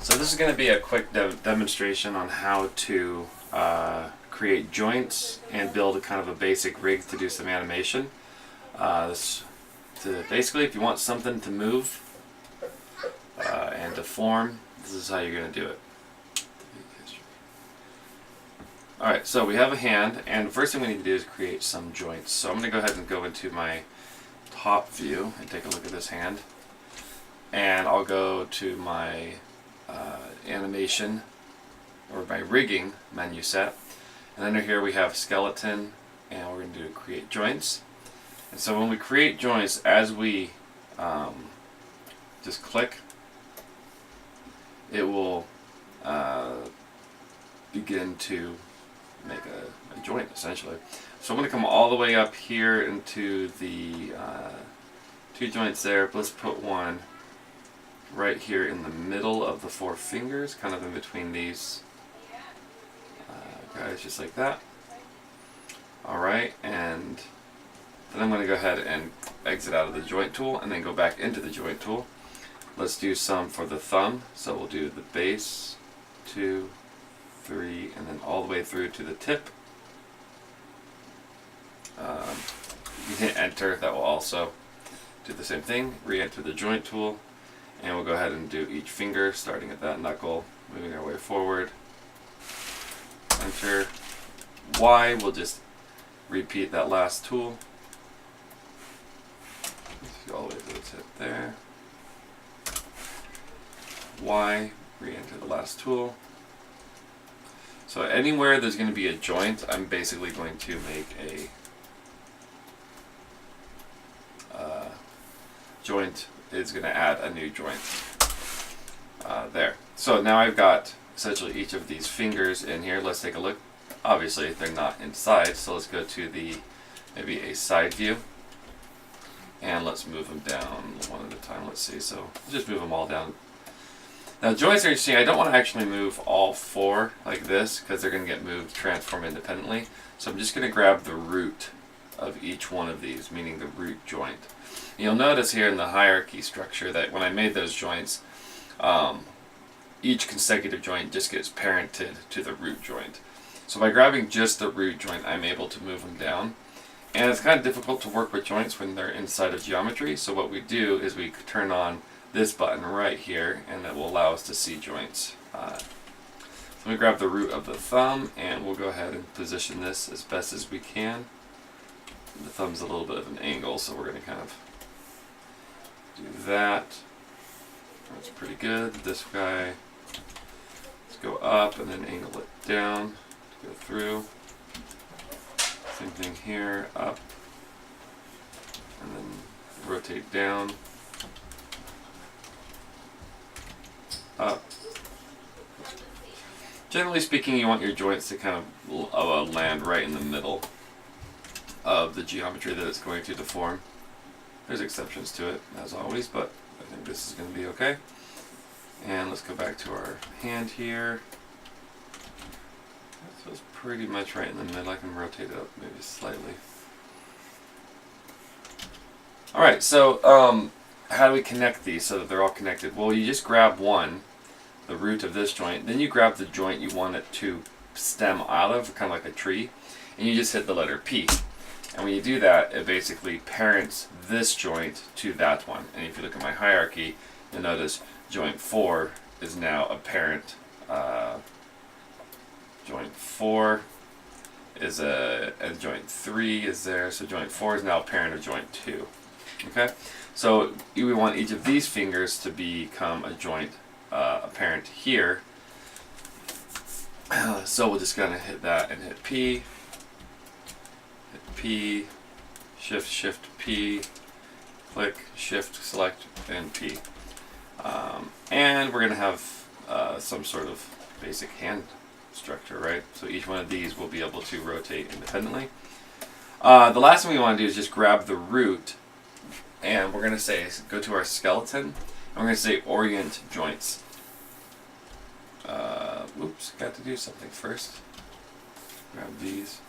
So this is going to be a quick demonstration on how to create joints and build a kind of a basic rig to do some animation. Basically, if you want something to move and to form, this is how you're going to do it. Alright, so we have a hand, and the first thing we need to do is create some joints. So I'm going to go ahead and go into my top view and take a look at this hand. And I'll go to my animation, or my rigging menu set. And under here we have skeleton, and we're going to do create joints. And so when we create joints, as we just click, it will begin to make a joint essentially. So I'm going to come all the way up here into the two joints there. Let's put one right here in the middle of the four fingers, kind of in between these guys, just like that. Alright, and then I'm going to go ahead and exit out of the joint tool and then go back into the joint tool. Let's do some for the thumb. So we'll do the base, 2, 3, and then all the way through to the tip. You can hit enter, that will also do the same thing. Re-enter the joint tool, and we'll go ahead and do each finger, starting at that knuckle, moving our way forward. Enter. Y, we'll just repeat that last tool. Go all the way to the tip there. Y, re-enter the last tool. So anywhere there's going to be a joint, I'm basically going to make a joint. Is going to add a new joint there. So now I've got essentially each of these fingers in here. Let's take a look. Obviously they're not inside, so let's go to the maybe a side view, and let's move them down one at a time. Let's see. So just move them all down. Now joints are interesting. I don't want to actually move all four like this because they're going to get moved, transform independently. So I'm just going to grab the root of each one of these, meaning the root joint. You'll notice here in the hierarchy structure that when I made those joints, each consecutive joint just gets parented to the root joint. So by grabbing just the root joint, I'm able to move them down. And it's kind of difficult to work with joints when they're inside of geometry. So what we do is we turn on this button right here, and that will allow us to see joints. So let me grab the root of the thumb, and we'll go ahead and position this as best as we can. The thumb's a little bit of an angle, so we're going to kind of do that. That's pretty good. This guy, let's go up and then angle it down to go through. Same thing here, up, and then rotate down, up. Generally speaking, you want your joints to kind of land right in the middle of the geometry that it's going to deform. There's exceptions to it, as always, but I think this is going to be okay. And let's go back to our hand here. So it's pretty much right in the middle. I can rotate it up maybe slightly. Alright, so how do we connect these so that they're all connected? Well, you just grab one, the root of this joint, then you grab the joint you want it to stem out of, kind of like a tree, and you just hit the letter P. And when you do that, it basically parents this joint to that one. And if you look at my hierarchy, you'll notice joint 4 is now a parent. Joint 4 is and joint 3 is there. So joint 4 is now a parent of joint 2. Okay? So we want each of these fingers to become a joint, a parent here. So we'll just kind of hit that and hit P. P, shift P, click, shift, select, and P. And we're going to have some sort of basic hand structure, right? So each one of these will be able to rotate independently. The last thing we want to do is just grab the root, and we're going to say, go to our skeleton, and we're going to say orient joints. Oops, got to do something first. Grab these.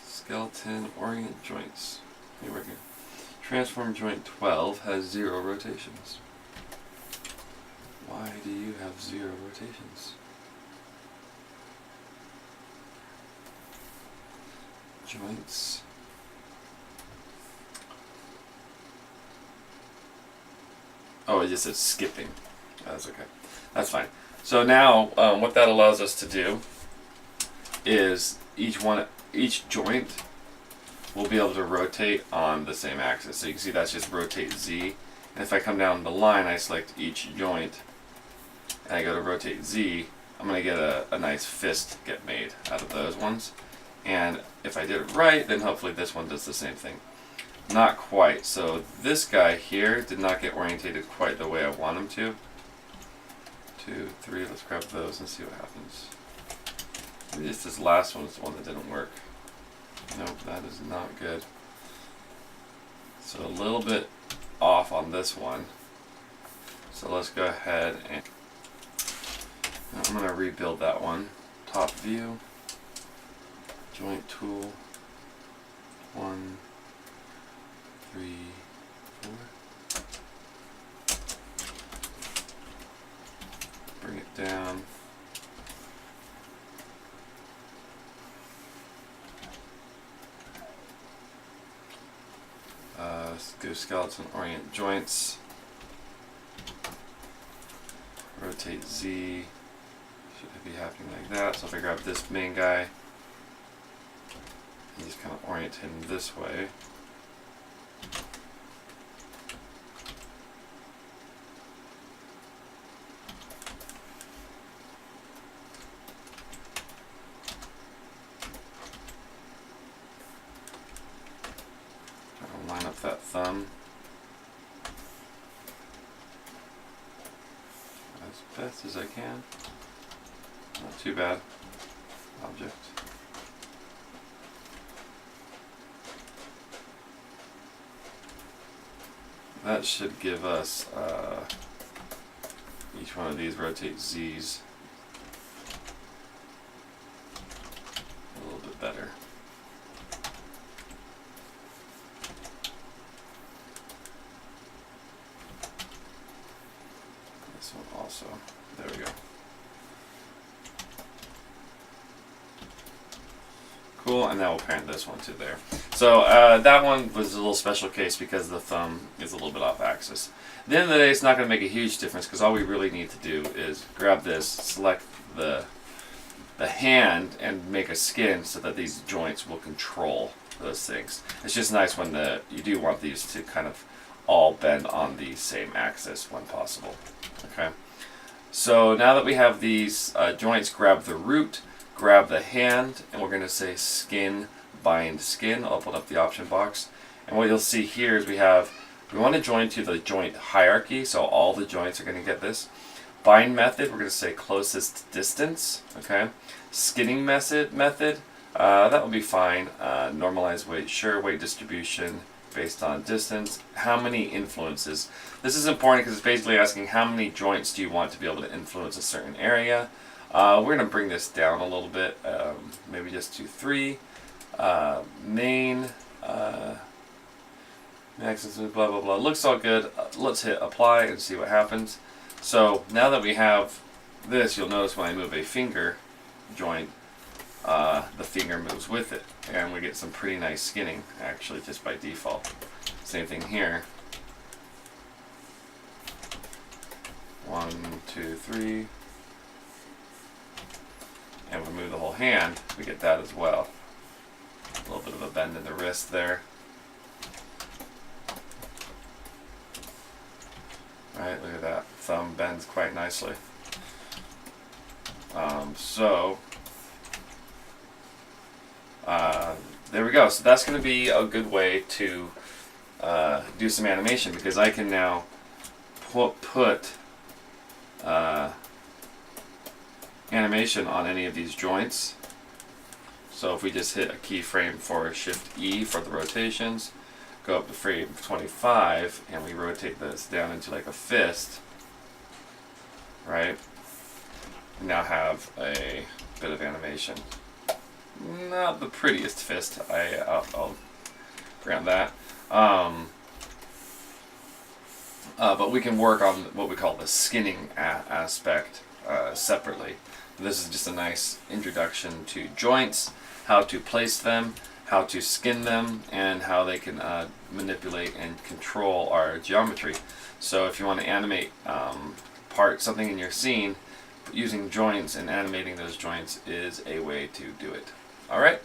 Skeleton, orient joints. Here we go. Transform joint 12 has 0 rotations. Why do you have 0 rotations? Joints. Oh, it just says skipping. That's okay. That's fine. So now, what that allows us to do is each joint will be able to rotate on the same axis. So you can see that's just rotate Z. And if I come down the line, I select each joint, and I go to rotate Z, I'm going to get a nice fist get made out of those ones. And if I did it right, then hopefully this one does the same thing. Not quite. So this guy here did not get orientated quite the way I want him to. 2, 3, let's grab those and see what happens. Maybe just this last one is the one that didn't work. Nope, that is not good. So a little bit off on this one. So let's go ahead and I'm going to rebuild that one. Top view, joint tool, 1, 3, 4. Bring it down. Let's go skeleton orient joints. Rotate Z. Should be happening like that. So if I grab this main guy and just kind of orient him this way. Line up that thumb as best as I can. Not too bad. Object. That should give us each one of these rotate Z's a little bit better. This one also. There we go. Cool, and now we'll parent this one to there. So that one was a little special case because the thumb is a little bit off axis. At the end of the day, it's not going to make a huge difference because all we really need to do is grab this, select the hand, and make a skin so that these joints will control those things. It's just nice when you do want these to kind of all bend on the same axis when possible. Okay. So now that we have these joints, grab the root, grab the hand, and we're going to say skin, bind skin. I'll open up the option box. And what you'll see here is we want to join to the joint hierarchy, so all the joints are going to get this. Bind method, we're going to say closest distance. Okay. Skinning method, that will be fine. Normalized weight, sure, weight distribution based on distance. How many influences? This is important because it's basically asking how many joints do you want to be able to influence a certain area. We're going to bring this down a little bit, maybe just to 3. Main, axis, blah, blah, blah. Looks all good. Let's hit apply and see what happens. So now that we have this, you'll notice when I move a finger joint, the finger moves with it. And we get some pretty nice skinning, actually, just by default. Same thing here. 1, 2, 3. And we move the whole hand, we get that as well. A little bit of a bend in the wrist there. Right, look at that. Thumb bends quite nicely. There we go. So that's going to be a good way to do some animation because I can now put animation on any of these joints. So if we just hit a keyframe for Shift E for the rotations, go up to frame 25, and we rotate this down into like a fist, right? We now have a bit of animation. Not the prettiest fist, I'll grant that. But we can work on what we call the skinning aspect separately. This is just a nice introduction to joints, how to place them, how to skin them, and how they can manipulate and control our geometry. So if you want to animate something in your scene, using joints and animating those joints is a way to do it. Alright?